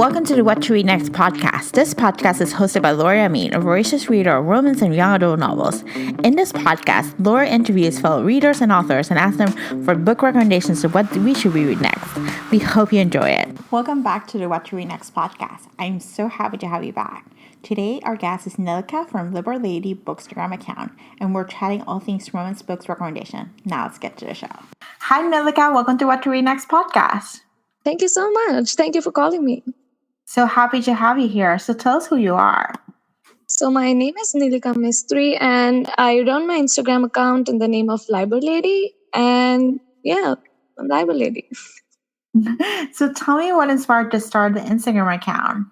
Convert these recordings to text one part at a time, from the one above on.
Welcome to the What to Read Next podcast. This podcast is hosted by Laura Amin, a voracious reader of romance and young adult novels. In this podcast, Laura interviews fellow readers and authors and asks them for book recommendations of what we should read next. We hope you enjoy it. Welcome back to the What to Read Next podcast. I'm so happy to have you back. Today, our guest is Nilika from Liber Lady Bookstagram account, and we're chatting all things romance books recommendation. Now let's get to the show. Hi, Nilika. Welcome to What to Read Next podcast. Thank you so much. Thank you for calling me. So happy to have you here. So tell us who you are. So my name is Nilika Mistry, and I run my Instagram account in the name of Liber Lady. And yeah, I'm Liber Lady. So tell me what inspired to start the Instagram account.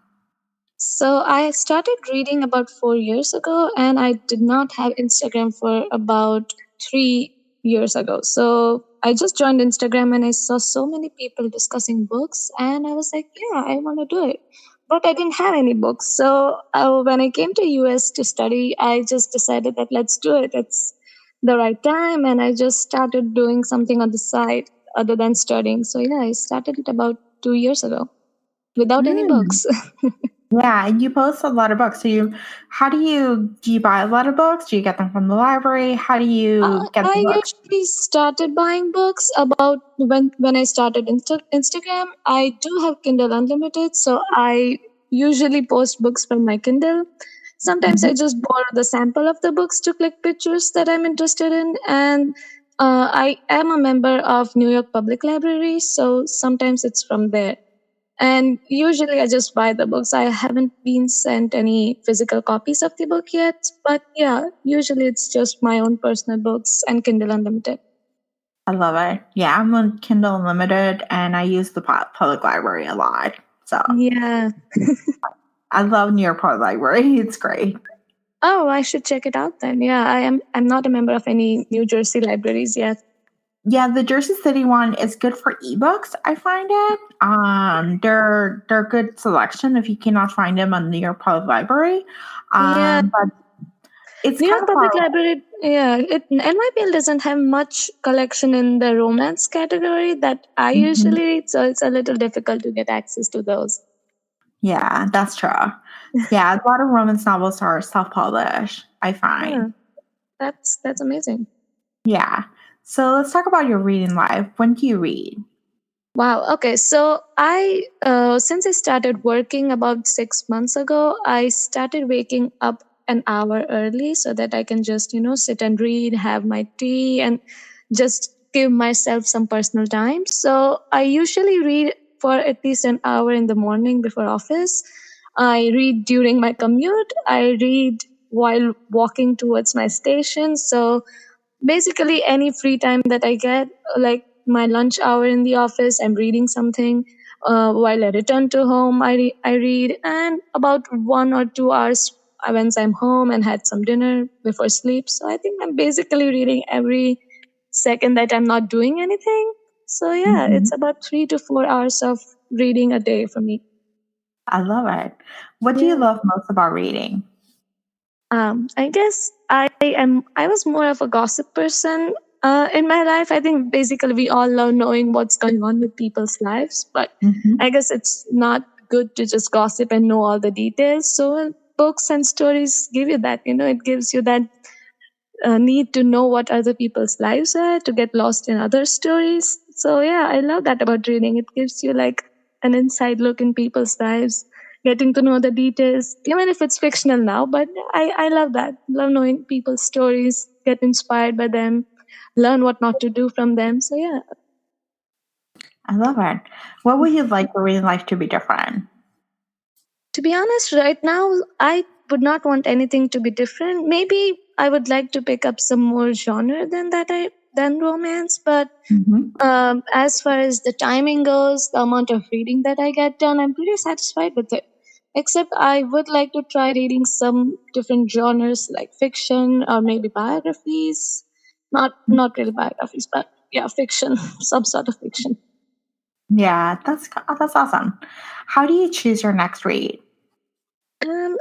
So I started reading about 4 years ago, and I did not have Instagram for about 3 years ago. So I just joined Instagram and I saw so many people discussing books, and I was like, yeah, I want to do it. But I didn't have any books. So when I came to US to study, I just decided that let's do it. It's the right time. And I just started doing something on the side other than studying. So yeah, I started it about 2 years ago without any books. Yeah, and you post a lot of books. So do you buy a lot of books? Do you get them from the library? How do you get the I books? usually started buying books about when I started Instagram. I do have Kindle Unlimited, so I usually post books from my Kindle. Sometimes I just borrow the sample of the books to click pictures that I'm interested in. And I am a member of New York Public Library, so sometimes it's from there. And usually I just buy the books. I haven't been sent any physical copies of the book yet. But yeah, usually it's just my own personal books and Kindle Unlimited. I love it. Yeah, I'm on Kindle Unlimited, and I use the public library a lot. So Yeah. I love New York Public Library. It's great. Oh, I should check it out then. Yeah, I'm not a member of any New Jersey libraries yet. Yeah, the Jersey City one is good for ebooks. I find it. They're good selection if you cannot find them on New York Public Library. Yeah. But it's New kind York of Public hard. Library, yeah, NYPL doesn't have much collection in the romance category that I usually read, so it's a little difficult to get access to those. Yeah, that's true. Yeah, a lot of romance novels are self-published, I find. Yeah, that's amazing. Yeah. So let's talk about your reading life. When do you read? Wow. Okay. So since I started working about 6 months ago, I started waking up an hour early so that I can just, sit and read, have my tea, and just give myself some personal time. So I usually read for at least an hour in the morning before office. I read during my commute. I read while walking towards my station. So basically any free time that I get, like my lunch hour in the office, I'm reading something. While I return to home, I read, and about 1 or 2 hours once I'm home and had some dinner before sleep. So I think I'm basically reading every second that I'm not doing anything. So yeah, it's about 3 to 4 hours of reading a day for me. I love it. What do you love most about reading? I guess I was more of a gossip person in my life. I think basically we all love knowing what's going on with people's lives, but I guess it's not good to just gossip and know all the details. So books and stories give you that, it gives you that need to know what other people's lives are, to get lost in other stories. So yeah, I love that about reading. It gives you like an inside look in people's lives, getting to know the details, even if it's fictional now. But I love that. Love knowing people's stories, get inspired by them, learn what not to do from them. So yeah. I love it. What would you like your reading life to be different? To be honest, right now, I would not want anything to be different. Maybe I would like to pick up some more genre than romance, but as far as the timing goes, the amount of reading that I get done, I'm pretty satisfied with it. Except I would like to try reading some different genres like fiction or maybe biographies. Not really biographies, but yeah, fiction, some sort of fiction. Yeah, that's awesome. How do you choose your next read?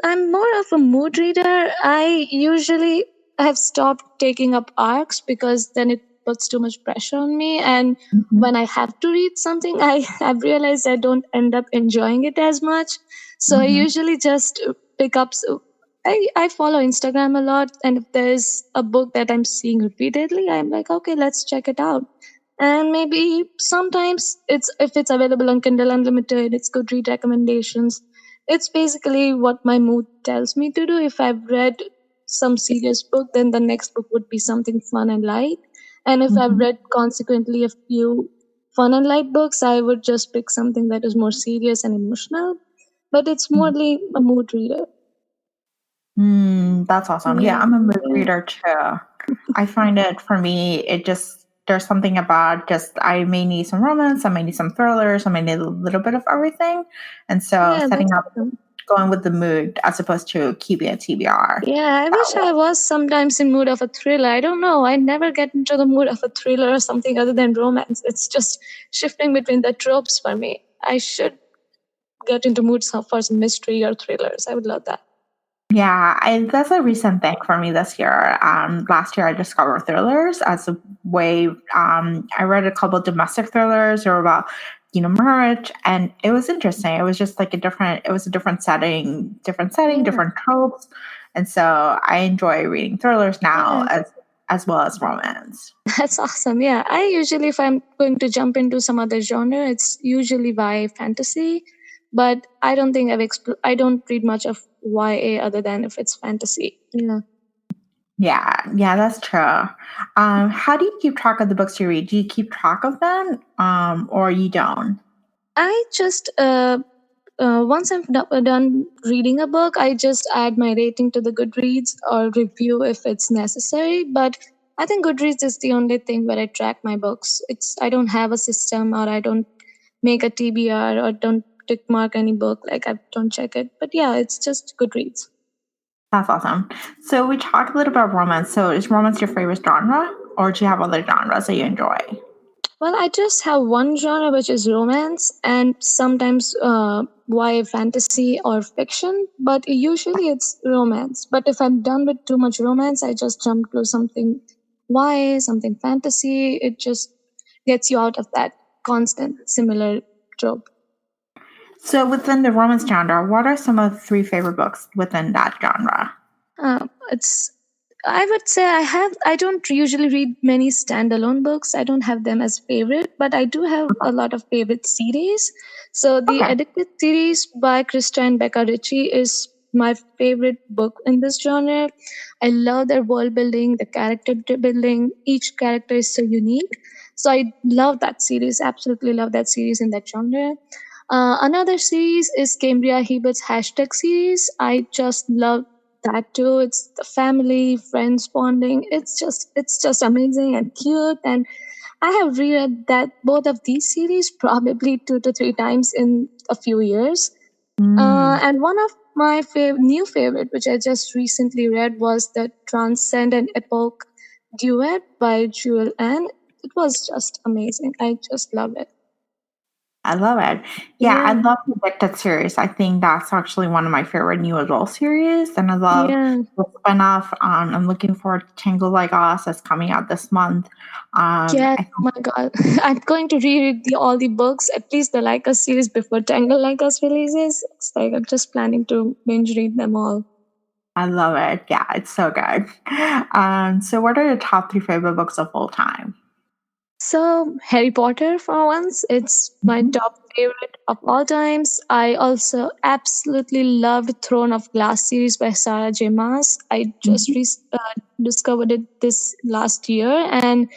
I'm more of a mood reader. I usually have stopped taking up arcs because then it puts too much pressure on me. And Mhm. when I have to read something, I've realized I don't end up enjoying it as much. So I Mhm. usually just pick up. I follow Instagram a lot, and if there's a book that I'm seeing repeatedly, I'm like, okay, let's check it out. And maybe sometimes it's if it's available on Kindle Unlimited, it's good read recommendations. It's basically what my mood tells me to do. If I've read some serious book, then the next book would be something fun and light. And if I've Mhm. read consequently a few fun and light books, I would just pick something that is more serious and emotional. But it's morely a mood reader. That's awesome. Yeah, Yeah, I'm a mood yeah, reader too. I find it for me, it just there's something about just I may need some romance, I may need some thrillers, I may need a little bit of everything. And so yeah, setting that's up awesome. going with the mood as opposed to keeping it TBR. Yeah, I That wish way. I was sometimes in mood of a thriller. I don't know. I never get into the mood of a thriller or something other than romance. It's just shifting between the tropes for me. I should get into moods for some mystery or thrillers. I would love that. Yeah, that's a recent thing for me this year. Last year I discovered thrillers as a way. I read a couple of domestic thrillers or about, marriage, and it was interesting. It was just like it was a different setting, Yeah, different tropes, and so I enjoy reading thrillers now yeah. as well as romance. That's awesome. Yeah, I usually, if I'm going to jump into some other genre, it's usually YA fantasy. But I don't think I don't read much of YA other than if it's fantasy. Yeah. Yeah, that's true. How do you keep track of the books you read? Do you keep track of them, or you don't? I just once done reading a book, I just add my rating to the Goodreads or review if it's necessary. But I think Goodreads is the only thing where I track my books. I don't have a system, or I don't make a TBR, or don't tick mark any book. Like, I don't check it. But yeah, it's just Goodreads. That's awesome. So we talked a little about romance. So is romance your favorite genre, or do you have other genres that you enjoy? Well, I just have one genre, which is romance, and sometimes YA fantasy or fiction, but usually it's romance. But if I'm done with too much romance, I just jump to something YA, something fantasy. It just gets you out of that constant similar trope. So within the romance genre, what are some of the three favorite books within that genre? It's I would say I don't usually read many standalone books. I don't have them as favorite, but I do have a lot of favorite series. So the Okay. Addicted series by Krista and Becca Ritchie is my favorite book in this genre. I love their world building, the character building. Each character is so unique. So I love that series. Absolutely love that series in that genre. Another series is Cambria Hebert's hashtag series. I just love that too. It's the family, friends bonding. It's just amazing and cute. And I have reread that both of these series probably 2 to 3 times in a few years. Mm, And one of my new favorite, which I just recently read, was the Transcend an Epoch duet by Jewel Ann. It was just amazing. I just love it. I love it. Yeah, I Yeah, love the Addicted series. I think that's actually one of my favorite new adult series, and I love yeah. the spinoff. I'm looking forward to Tango Like Us that's coming out this month. Yes, I oh my God. I'm going to reread all the books, at least the Like Us series before Tangle Like Us releases. It's like I'm just planning to binge read them all. I love it. Yeah, it's so good. So what are your top three favorite books of all time? So, Harry Potter, for once, it's my Mhm. top favorite of all times. I also absolutely loved Throne of Glass series by Sarah J. Maas. I just Mhm. discovered it this last year, and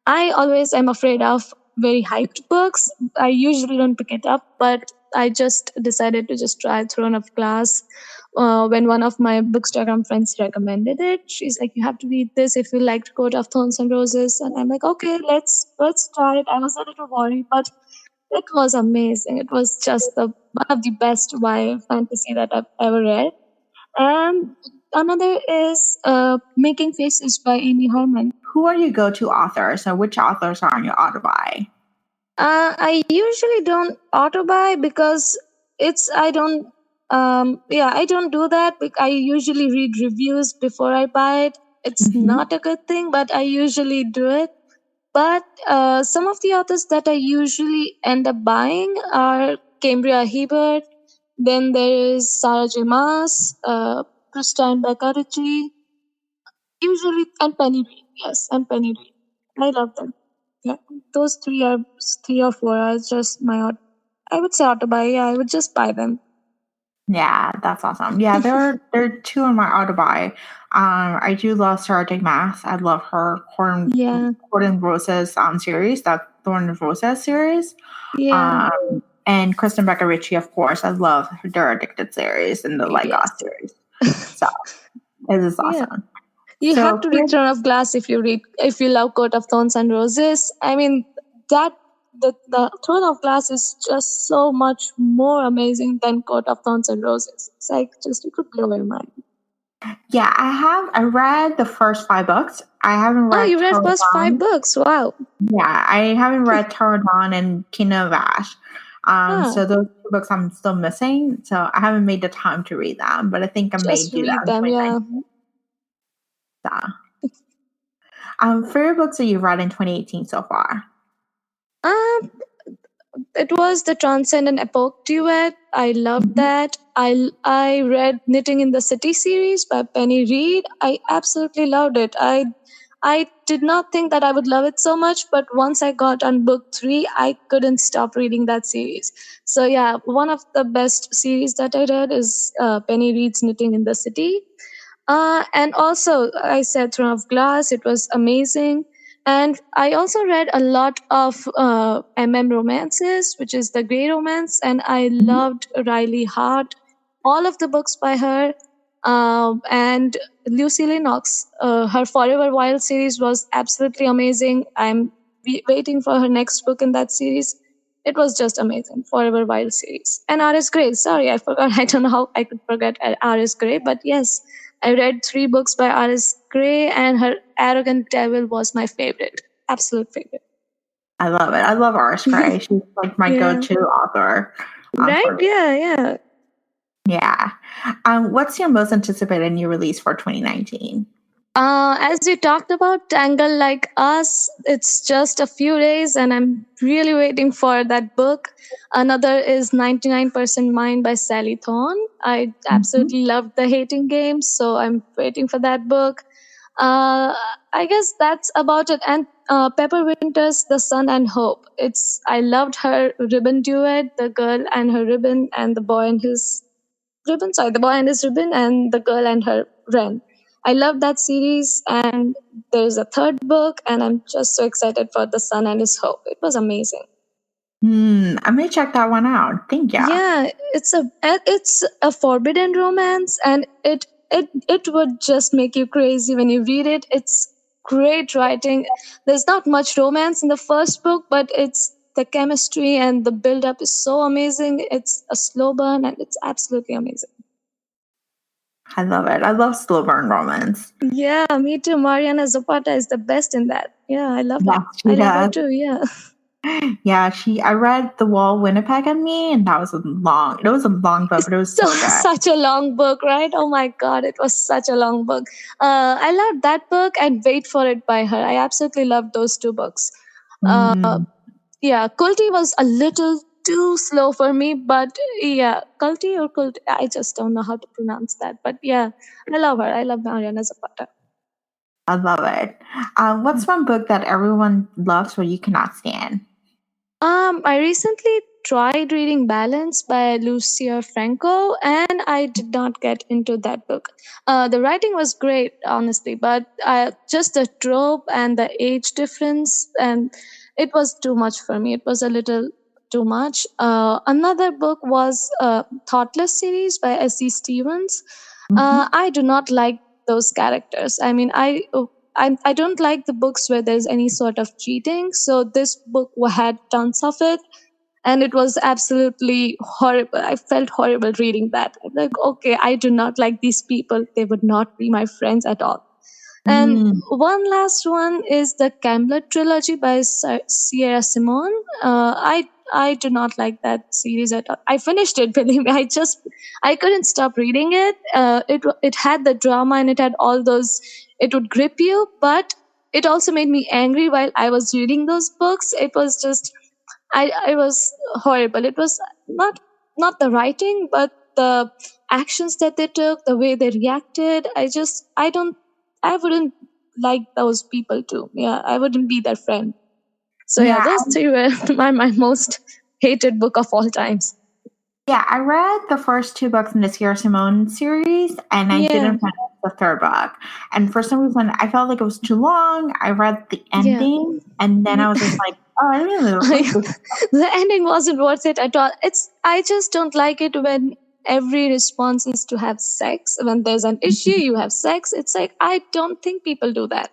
I always am afraid of very hyped books. I usually don't pick it up, but I just decided to just try Throne of Glass when one of my Bookstagram friends recommended it. She's like, "You have to read this if you liked Court of Thorns and Roses," and I'm like, "Okay, let's try it." I was a little worried, but it was amazing. It was just the one of the best YA fantasy that I've ever read. And another is Making Faces by Amy Herman. Who are your go-to authors, and which authors are on your auto-buy? I usually don't auto buy because I don't do that. I usually read reviews before I buy it. It's Mhm. not a good thing, but I usually do it. But some of the authors that I usually end up buying are Cambria Hebert, then there is Sarah J. Maas, Christine Beccarici, usually, and Penny Reid. Yes, and Penny Reid. I love them. Yeah, those three or four are just I would say auto buy. Yeah, I would just buy them. Yeah, that's awesome. Yeah, there are two in my auto buy. I do love Sarah J. Maas. I love her Yeah, Court and Roses series, that Thorn and Roses series. yeah, And Kristen Becker Ritchie, of course. I love their Addicted series and the Lygos yes. series. So it is Yeah. awesome. You have So to read Throne of Glass if you love Court of Thorns and Roses. I mean that the Throne of Glass is just so much more amazing than Court of Thorns and Roses. It's like just it could blow your mind. yeah, I read the first 5 books. I haven't Oh, read you read first 5 Tarot. books. Wow. Yeah, I haven't read Tarot and Kingdom of Ash. Ah, So those 2 books I'm still missing. So I haven't made the time to read them, but I think I may just do that read in them. Yeah. 2019. So, favorite books that you've read in 2018 so far? Um, it was the Transcendent Epoch duet. I loved Mhm. that. I read Knitting in the City series by Penny Reid. I absolutely loved it. I did not think that I would love it so much, but once I got on book 3, I couldn't stop reading that series. So yeah, one of the best series that I read is Penny Reid's Knitting in the City. And also, I said Throne of Glass, it was amazing. And I also read a lot of romances, which is the Grey Romance, and I Mhm. loved Riley Hart, all of the books by her. And Lucy Lennox, her Forever Wild series was absolutely amazing. I'm waiting for her next book in that series. It was just amazing, Forever Wild series. And R.S. Gray, sorry, I forgot. I don't know how I could forget R.S. Gray, but yes, I read 3 books by R.S. Gray, and her Arrogant Devil was my favorite. Absolute favorite. I love it. I love Iris Gray. She's like my Yeah. go-to author Right? for me. Yeah, yeah. Yeah. What's your most anticipated new release for 2019? As you talked about Tangle Like Us, it's just a few days, and I'm really waiting for that book. Another is 99% Mine by Sally Thorne. I Mhm. absolutely loved The Hating Game, so I'm waiting for that book. Uh, I guess that's about it. And Pepper Winter's The Sun and Hope. I loved her ribbon duet, the girl and her ribbon, and the boy and his ribbon. Sorry, the boy and his ribbon, and the girl and her wren. I love that series, and there's a third book, and I'm just so excited for The Sun and His Hope. It was amazing. I may check that one out. Thank you. Yeah, it's a forbidden romance, and it would just make you crazy when you read it. It's great writing. There's not much romance in the first book, but it's the chemistry and the build up is so amazing. It's a slow burn, and it's absolutely amazing. I love it. I love slow burn romance. Yeah, me too. Mariana Zapata is the best in that. Yeah, I love Yes, her. she I love her does. too. Yeah. Yeah, I read The Wall Winnipeg and Me, and it was a long book, but it was So so good. such a long book, right? Oh my god, it was such a long book. I loved that book and Wait for It by her. I absolutely loved those 2 books. Mm, Yeah, Kulti was a little too slow for me, but yeah, Kulti or Kulti, I just don't know how to pronounce that. But yeah, I love her. I love Mariana Zapata. I love it. What's one book that everyone loves but you cannot stand? I recently tried reading Balance by Lucia Franco, and I did not get into that book. The writing was great, honestly, but just the trope and the age difference, and it was too much for me. It was a little too much. Another book was Thoughtless series by S.E. Stevens. Mhm. I do not like those characters. I mean, I don't like the books where there's any sort of cheating. So this book had tons of it, and it was absolutely horrible. I felt horrible reading that. Like, okay, I do not like these people. They would not be my friends at all. And Mm, one last one is the Camelot trilogy by Sierra Simone. I do not like that series at all. I finished it, believe me. I couldn't stop reading it. It had the drama and it had all those. It would grip you, but it also made me angry while I was reading those books. It was just, I was horrible. It was not the writing, but the actions that they took, the way they reacted. I wouldn't like those people too. Yeah, I wouldn't be their friend. So yeah, Yeah, those three were my most hated book of all times. yeah, I read the first two books in the Sierra Simone series, and I Yeah, didn't finish the third book. And for some reason, I felt like it was too long. I read the yeah. ending, and then I was just like, "Oh, I really don't like this." The ending wasn't worth it at all. I just don't like it when every response is to have sex. When there's an issue, you have sex. It's like, I don't think people do that.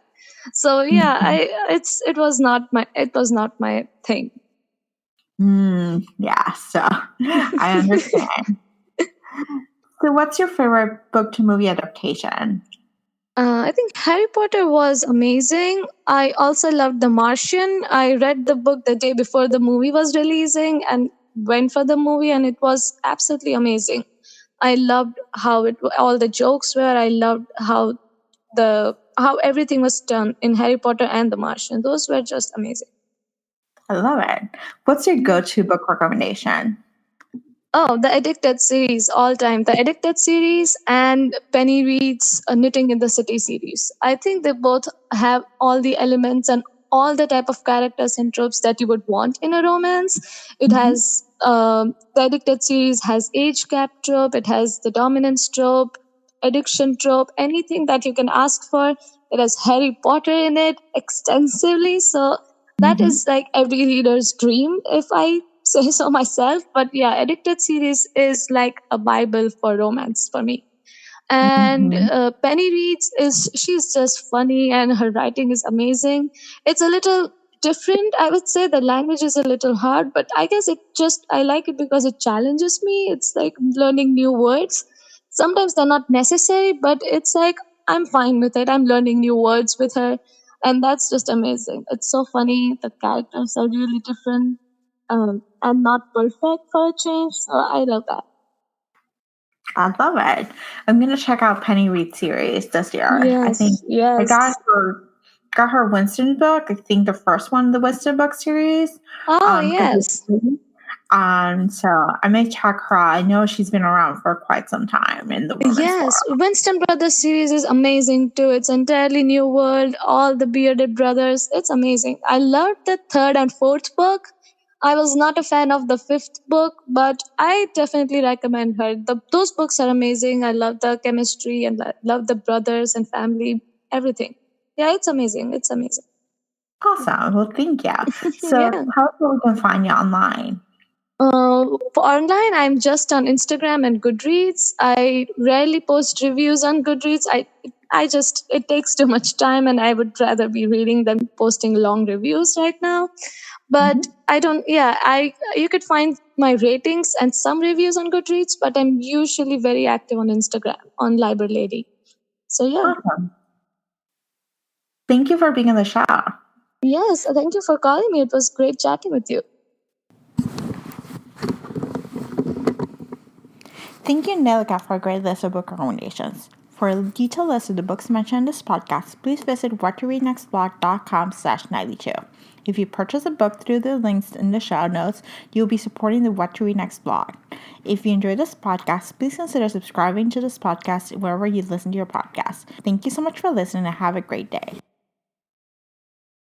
So yeah, Mhm. it was not my thing. Yeah, so I understand. So, what's your favorite book to movie adaptation? I think Harry Potter was amazing. I also loved The Martian. I read the book the day before the movie was releasing and went for the movie, and it was absolutely amazing. I loved how all the jokes were. I loved how everything was done in Harry Potter and The Martian. Those were just amazing. I love it. What's your go-to book recommendation? Oh, the Addicted series, all time. The Addicted series and Penny Reed's Knitting in the City series. I think they both have all the elements and all the type of characters and tropes that you would want in a romance. It Mhm. has the Addicted series has age gap trope. It has the dominance trope, addiction trope, anything that you can ask for. It has Harry Potter in it extensively. So that Mhm. is like every reader's dream, if I say so myself. But yeah, Addicted series is like a bible for romance for me. And Mhm. Penny Reed's is she's just funny and her writing is amazing. It's a little different, I would say. The language is a little hard, but I guess I like it because it challenges me. It's like learning new words. Sometimes they're not necessary, but it's like I'm fine with it. I'm learning new words with her, and that's just amazing. It's so funny. The characters are really different, and not perfect for a change. So I love that. I love it. I'm gonna check out Penny Reed series this year. I think Yes, I yes. got her Winston book. I think the first one, the Winston book series. Oh, Because it's yes. free. So I may check her out. I know she's been around for quite some time in the women's Yes, world. Winston Brothers series is amazing too. It's entirely new world, all the bearded brothers. It's amazing. I loved the third and fourth book. I was not a fan of the fifth book, but I definitely recommend her. Those books are amazing. I love the chemistry and love the brothers and family, everything. Yeah, it's amazing. It's amazing. Awesome. Well, thank you. So Yeah. tell us where we can find you online. For online, I'm just on Instagram and Goodreads. I rarely post reviews on Goodreads. I just it takes too much time, and I would rather be reading than posting long reviews right now. But Mhm. I don't. Yeah, I you could find my ratings and some reviews on Goodreads, but I'm usually very active on Instagram on Liber Lady. So yeah, Awesome. Thank you for being on the show. yes. Thank you for calling me. It was great chatting with you. Thank you, Nilika, for a great list of book recommendations. For a detailed list of the books mentioned in this podcast, please visit whattoreadnextblog.com/92. If you purchase a book through the links in the show notes, you'll be supporting the What to Read Next blog. If you enjoyed this podcast, please consider subscribing to this podcast wherever you listen to your podcast. Thank you so much for listening and have a great day.